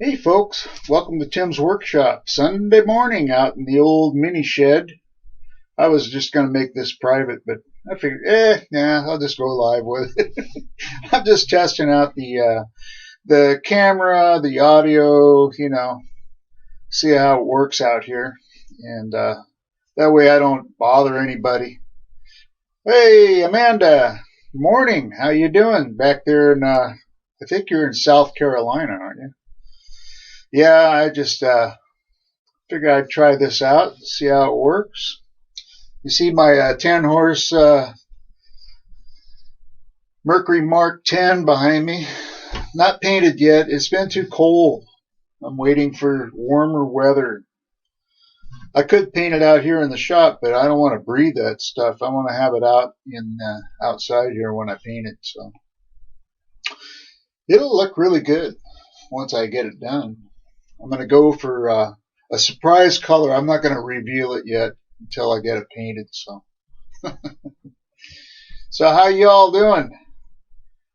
Hey folks, welcome to Tim's Workshop. Sunday morning out in the old mini shed. I was just going to make this private, but I figured, I'll just go live with it. I'm just testing out the camera, the audio, see how it works out here. And that way I don't bother anybody. Hey, Amanda, morning. How you doing back there in, I think you're in South Carolina, aren't you? Yeah, I just figured I'd try this out, see how it works. You see my 10 horse Mercury Mark 10 behind me. Not painted yet. It's been too cold. I'm waiting for warmer weather. I could paint it out here in the shop, but I don't want to breathe that stuff. I want to have it out in outside here when I paint it. So it'll look really good once I get it done. I'm going to go for a surprise color. I'm not going to reveal it yet until I get it painted. So, so how you all doing?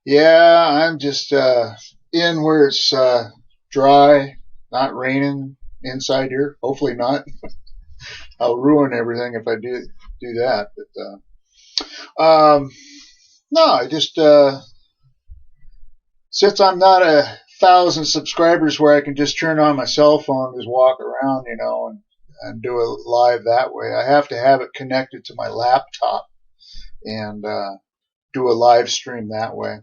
Yeah, I'm just in where it's dry, not raining inside here. Hopefully not. I'll ruin everything if I do that. But no, I just since I'm not 1,000 subscribers where I can just turn on my cell phone, just walk around, and do it live that way. I have to have it connected to my laptop and do a live stream that way.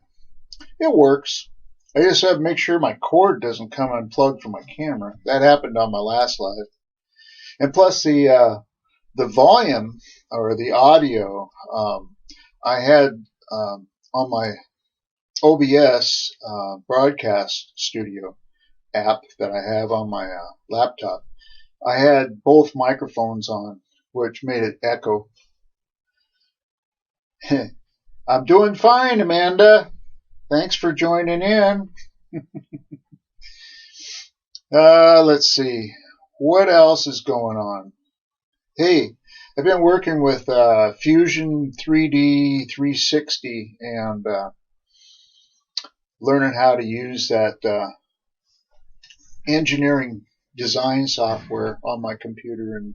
It works. I just have to make sure my cord doesn't come unplugged from my camera. That happened on my last live. And plus the volume or the audio, I had on my OBS broadcast studio app that I have on my laptop. I had both microphones on, which made it echo. I'm doing fine, Amanda. Thanks for joining in. Let's see. What else is going on? Hey, I've been working with Fusion 3D 360 and learning how to use that engineering design software on my computer. And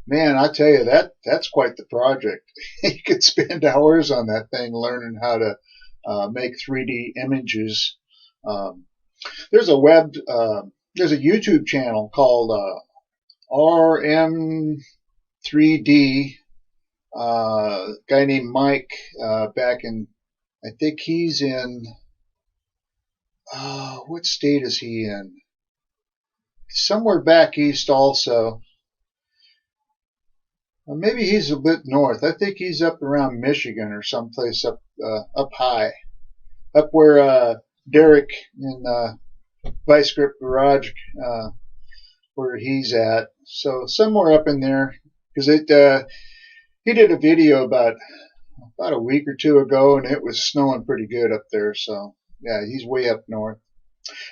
man, I tell you, that's quite the project. You could spend hours on that thing learning how to make 3D images. There's a YouTube channel called RM3D. Guy named Mike back in, I think he's in, what state is he in? Somewhere back east also. Maybe he's a bit north. I think he's up around Michigan or someplace up high. Up where Derek in Vice Grip Garage, where he's at. So somewhere up in there. Because he did a video about a week or two ago, and it was snowing pretty good up there. So yeah, he's way up north.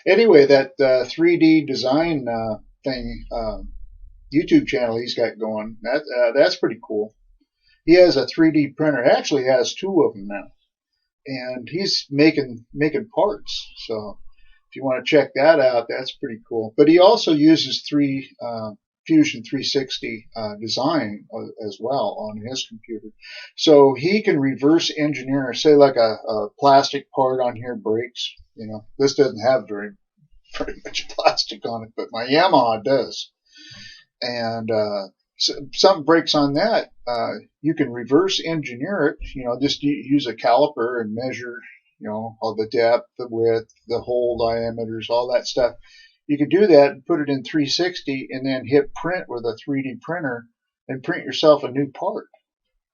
Anyway, that 3D design thing, YouTube channel he's got going, that's pretty cool. He has a 3D printer. Actually has two of them now, and he's making parts. So if you want to check that out, that's pretty cool. But he also uses Fusion 360 design as well on his computer. So he can reverse engineer, say like a plastic part on here breaks. This doesn't have very much plastic on it, but my Yamaha does. And something breaks on that, you can reverse engineer it. Just use a caliper and measure, all the depth, the width, the hole diameters, all that stuff. You could do that and put it in 360 and then hit print with a 3D printer and print yourself a new part.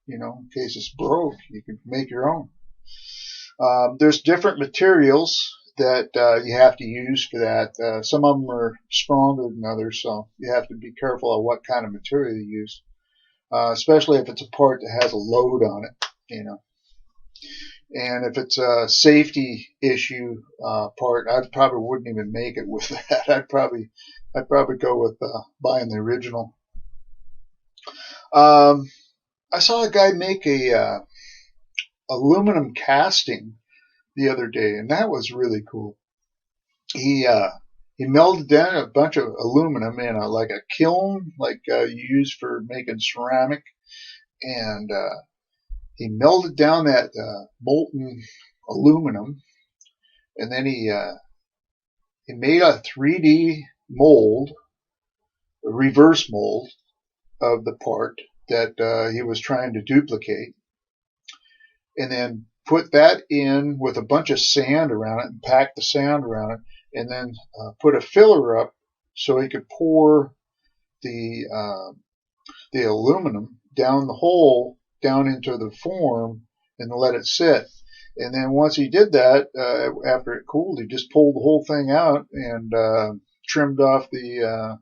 In case it's broke, you can make your own. There's different materials that you have to use for that. Some of them are stronger than others, so you have to be careful of what kind of material you use, especially if it's a part that has a load on it, And if it's a safety issue part, I probably wouldn't even make it with that. I'd probably go with buying the original. I saw a guy make a aluminum casting the other day, and that was really cool. He he melted down a bunch of aluminum in like a kiln, like you use for making ceramic, and he melted down that molten aluminum, and then he made a 3D mold, a reverse mold of the part that he was trying to duplicate, and then put that in with a bunch of sand around it and packed the sand around it, and then put a filler up so he could pour the aluminum down the hole down into the form and let it sit. And then once he did that, after it cooled, he just pulled the whole thing out and trimmed off the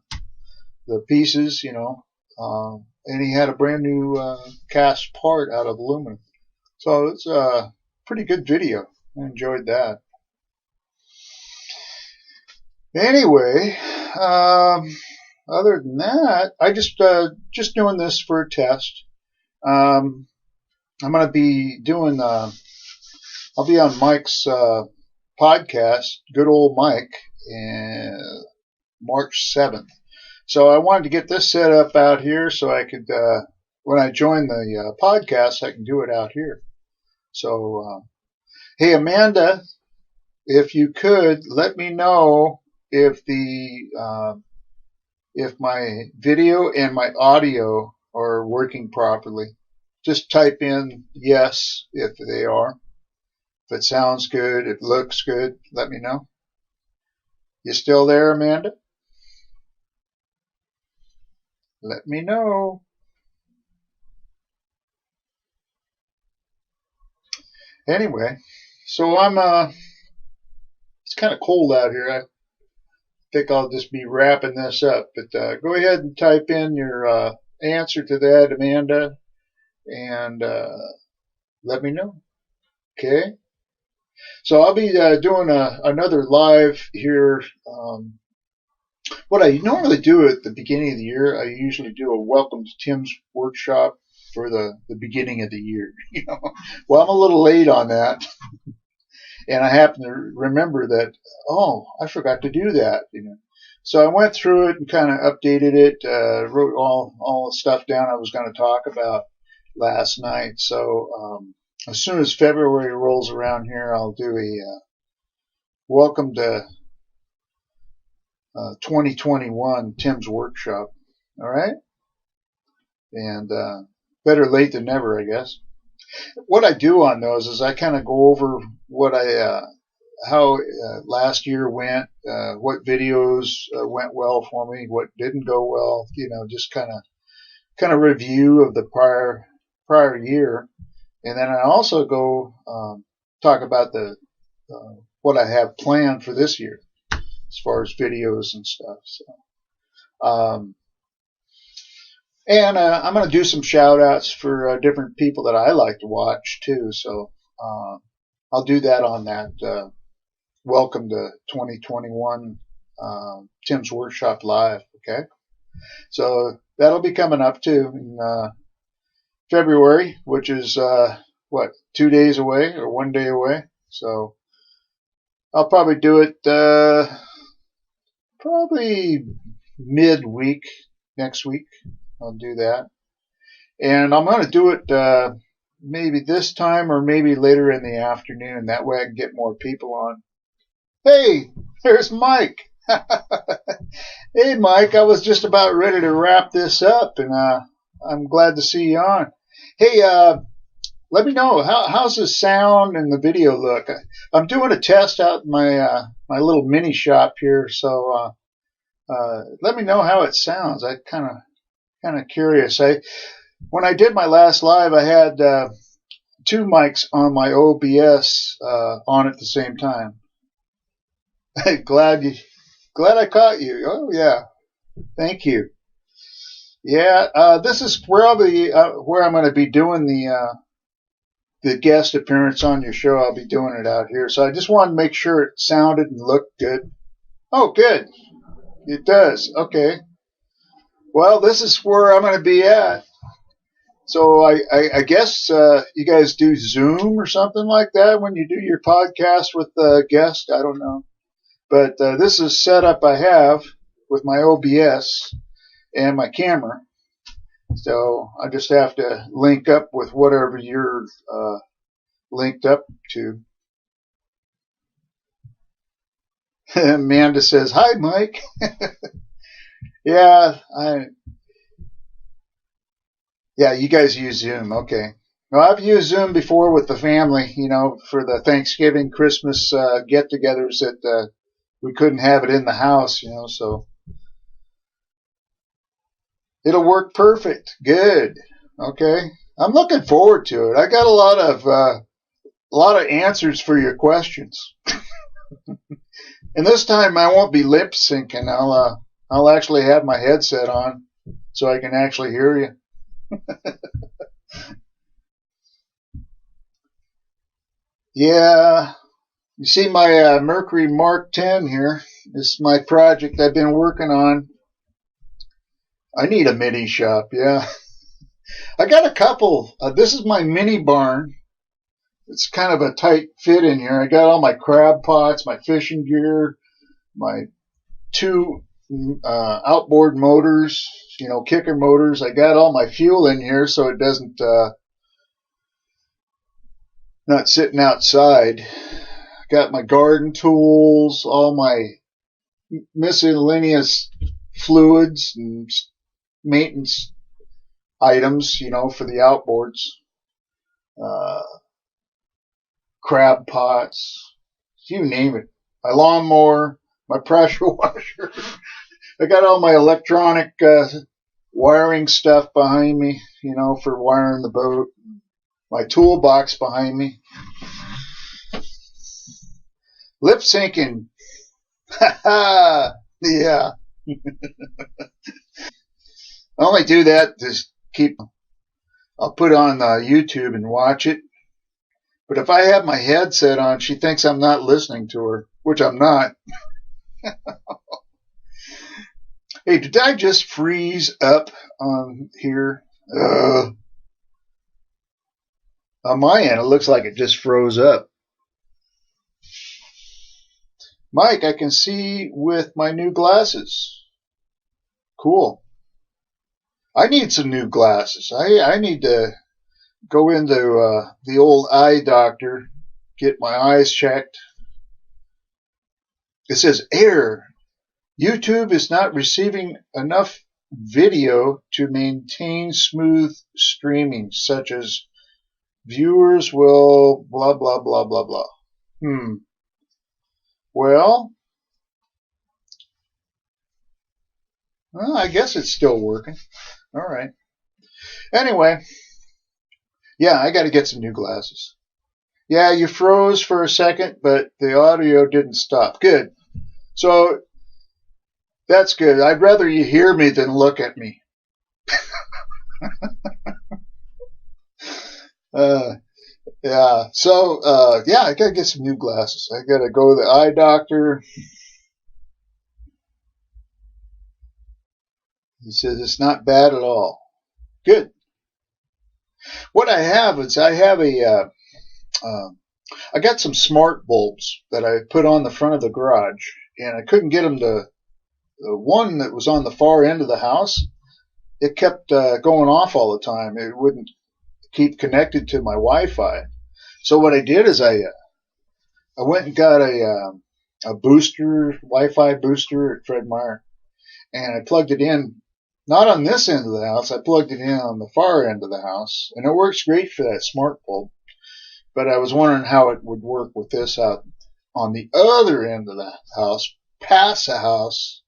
pieces, and he had a brand new cast part out of aluminum. So it's a pretty good video. I enjoyed that. Anyway, other than that, I just doing this for a test. I'm going to be doing. I'll be on Mike's podcast, Good Old Mike, March 7th. So I wanted to get this set up out here so I could, when I join the podcast, I can do it out here. So, hey, Amanda, if you could let me know if if my video and my audio are working properly. Just type in yes if they are. If it sounds good, it looks good, let me know. You still there, Amanda? Let me know. Anyway, so it's kind of cold out here. I think I'll just be wrapping this up. But go ahead and type in your answer to that, Amanda, and let me know. Okay? So I'll be doing another live here. What I normally do at the beginning of the year, I usually do a welcome to Tim's workshop for the beginning of the year. Well, I'm a little late on that, and I happen to remember that. Oh, I forgot to do that. So I went through it and kind of updated it, wrote all the stuff down I was going to talk about last night. So as soon as February rolls around here, I'll do a welcome to 2021 Tim's workshop. All right, and better late than never, I guess. What I do on those is I kind of go over what how last year went, what videos went well for me, what didn't go well. Just kind of review of the prior year, and then I also go talk about the what I have planned for this year as far as videos and stuff. So, and I'm going to do some shout outs for different people that I like to watch too. So I'll do that on that welcome to 2021 Tim's Workshop Live. Okay. So that'll be coming up too in February, which is 2 days away or 1 day away. So I'll probably do it probably midweek next week. I'll do that. And I'm going to do it maybe this time or maybe later in the afternoon. That way I can get more people on. Hey, there's Mike. Hey, Mike, I was just about ready to wrap this up, and I'm glad to see you on. Hey, let me know, how's the sound and the video look? I'm doing a test out in my my little mini shop here, so let me know how it sounds. I kind of curious. When I did my last live, I had 2 mics on my OBS on at the same time. Glad I caught you. Oh yeah, thank you. Yeah, this is probably where I'm going to be doing the guest appearance on your show. I'll be doing it out here. So I just wanted to make sure it sounded and looked good. Oh, good. It does. Okay. Well, this is where I'm going to be at. So I guess you guys do Zoom or something like that when you do your podcast with the guest. I don't know. But this is setup I have with my OBS and my camera. So I just have to link up with whatever you're linked up to. Amanda says, "Hi, Mike." Yeah, you guys use Zoom. Okay. Well, I've used Zoom before with the family, for the Thanksgiving, Christmas get-togethers that we couldn't have it in the house, so it'll work perfect. Good. Okay. I'm looking forward to it. I got a lot of answers for your questions. And this time I won't be lip syncing. I'll actually have my headset on so I can actually hear you. Yeah, you see my Mercury Mark 10 here. This is my project I've been working on. I need a mini shop, yeah. I got a couple. This is my mini barn. It's kind of a tight fit in here. I got all my crab pots, my fishing gear, my two outboard motors, kicker motors. I got all my fuel in here so it doesn't not sitting outside. Got my garden tools, all my miscellaneous fluids and maintenance items, for the outboards. Crab pots, you name it. My lawnmower, my pressure washer. I got all my electronic wiring stuff behind me, for wiring the boat. My toolbox behind me. Lip syncing. Yeah. I only do that to I'll put on YouTube and watch it. But if I have my headset on, she thinks I'm not listening to her, which I'm not. Hey, did I just freeze up on here? On my end, it looks like it just froze up. Mike, I can see with my new glasses. Cool. I need some new glasses. I need to go into the old eye doctor, get my eyes checked. It says error. YouTube is not receiving enough video to maintain smooth streaming, such as viewers will blah, blah, blah, blah, blah. Well, I guess it's still working. All right. Anyway, yeah, I got to get some new glasses. Yeah, you froze for a second, but the audio didn't stop. Good. So that's good. I'd rather you hear me than look at me. Yeah. So, yeah, I got to get some new glasses. I got to go to the eye doctor. He says it's not bad at all. Good. What I have is I got some smart bulbs that I put on the front of the garage, and I couldn't get them to the one that was on the far end of the house. It kept going off all the time. It wouldn't keep connected to my Wi-Fi. So what I did is I went and got a booster, Wi-Fi booster at Fred Meyer, and I plugged it in. Not on this end of the house. I plugged it in on the far end of the house, and it works great for that smart bulb. But I was wondering how it would work with this out on the other end of the house, past the house,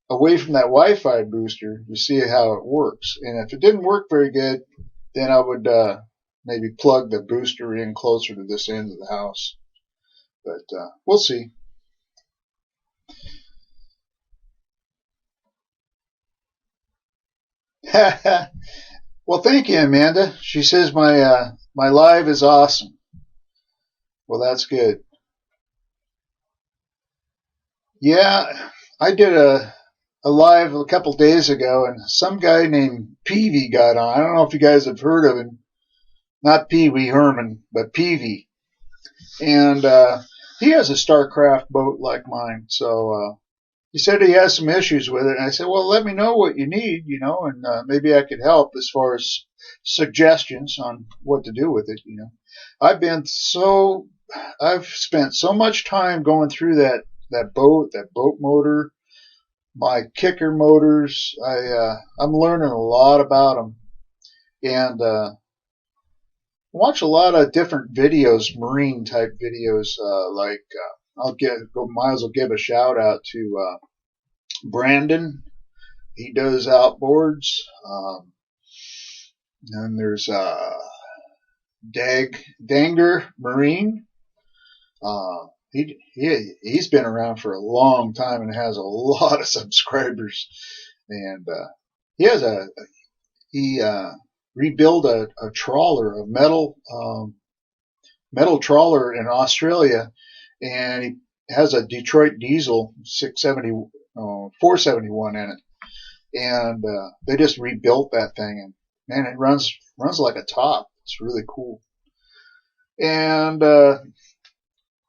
away from that Wi-Fi booster, to see how it works. And if it didn't work very good, then I would maybe plug the booster in closer to this end of the house. But we'll see. Well, thank you, Amanda. She says my live is awesome. Well, that's good. Yeah, I did a live a couple days ago, and some guy named Peavy got on. I don't know if you guys have heard of him. Not Pee Wee Herman, but Peavy. And he has a Starcraft boat like mine, so he said he has some issues with it, and I said, well, let me know what you need, and maybe I could help as far as suggestions on what to do with it. I've been so I've spent so much time going through that boat motor, my kicker motors. I'm learning a lot about them, and watch a lot of different videos, marine type videos. Might as well give a shout out to Brandon. He does outboards. And there's Danger Marine. He's been around for a long time and has a lot of subscribers. And he rebuilt a trawler, a metal trawler in Australia, and he has a Detroit diesel 471 in it, and they just rebuilt that thing, and man, it runs like a top. It's really cool. And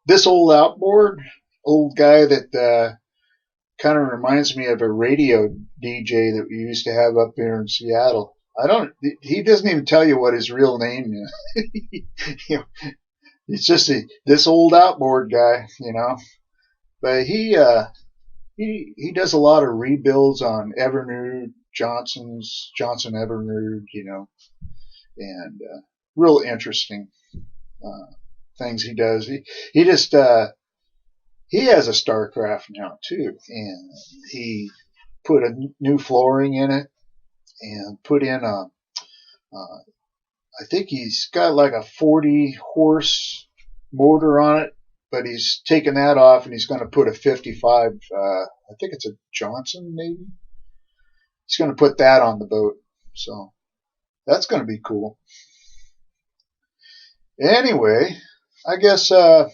this old outboard, old guy that kind of reminds me of a radio DJ that we used to have up here in Seattle. He doesn't even tell you what his real name is. It's just this old outboard guy, But he does a lot of rebuilds on Evinrude, Johnson Evinrude, and real interesting things he does. He just he has a Starcraft now too, and he put a new flooring in it and put in I think he's got like a 40 horse motor on it, but he's taken that off and he's going to put a 55, I think it's a Johnson maybe. He's going to put that on the boat. So that's going to be cool. Anyway, I guess I'm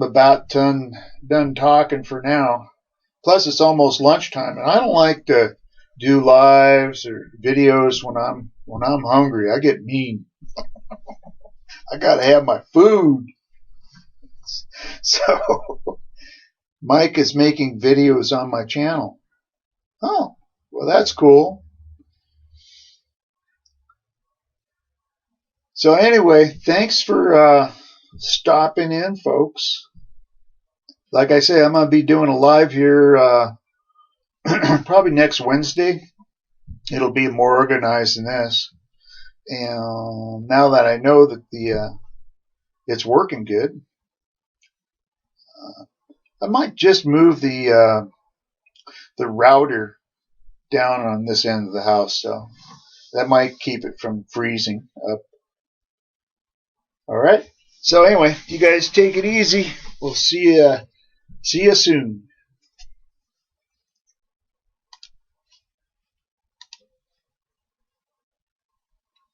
about done talking for now. Plus it's almost lunchtime, and I don't like to do lives or videos when I'm hungry. I get mean. I gotta have my food. So Mike is making videos on my channel. Oh, well, that's cool. So anyway, thanks for stopping in, folks. Like I say, I'm going to be doing a live here probably next Wednesday. It'll be more organized than this. And now that I know that it's working good, I might just move the router down on this end of the house, so that might keep it from freezing up. All right. So anyway, you guys take it easy. We'll see you soon.